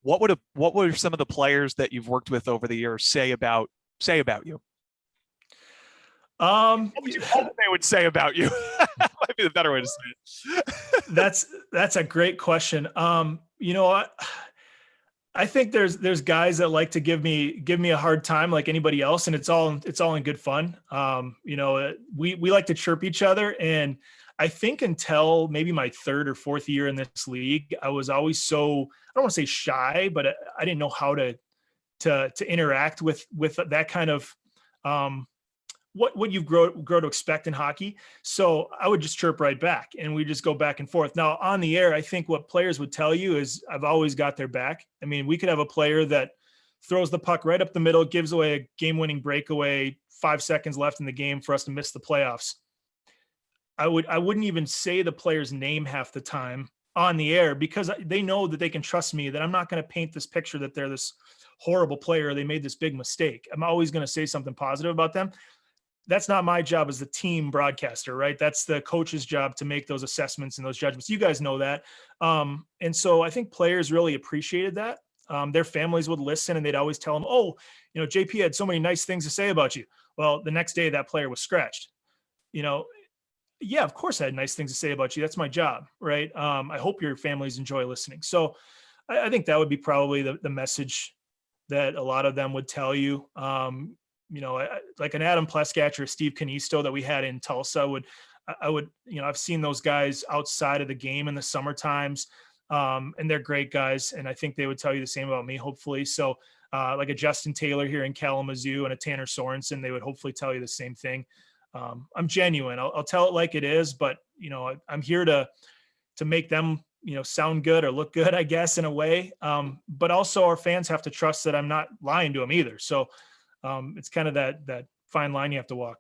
what would some of the players that you've worked with over the years say about you? What would you hope they would say about you? Might be the better way to say it. That's a great question. You know, I think there's guys that like to give me a hard time like anybody else, and it's all in good fun. You know, we like to chirp each other, and I think until maybe my third or fourth year in this league, I was always so, I don't want to say shy, but I didn't know how to interact with that kind of what you've grow to expect in hockey. So I would just chirp right back, and we just go back and forth. Now on the air, I think what players would tell you is I've always got their back. I mean, we could have a player that throws the puck right up the middle, gives away a game-winning breakaway, 5 seconds left in the game for us to miss the playoffs. I wouldn't even say the player's name half the time on the air, because they know that they can trust me, that I'm not going to paint this picture that they're this horrible player, they made this big mistake. I'm always going to say something positive about them. That's not my job as the team broadcaster, right? That's the coach's job to make those assessments and those judgments. You guys know that. And so I think players really appreciated that. Their families would listen, and they'd always tell them, oh, you know, JP had so many nice things to say about you. Well, the next day that player was scratched. You know, yeah, of course I had nice things to say about you. That's my job, right? I hope your families enjoy listening. So I think that would be probably the message that a lot of them would tell you. You know, like an Adam Pleskatch or Steve Canisto that we had in Tulsa I would, you know, I've seen those guys outside of the game in the summer times, and they're great guys. And I think they would tell you the same about me, hopefully. So like a Justin Taylor here in Kalamazoo and a Tanner Sorensen, they would hopefully tell you the same thing. I'm genuine. I'll tell it like it is, but you know, I'm here to make them, you know, sound good or look good, I guess, in a way. But also our fans have to trust that I'm not lying to them either. So it's kind of that fine line you have to walk.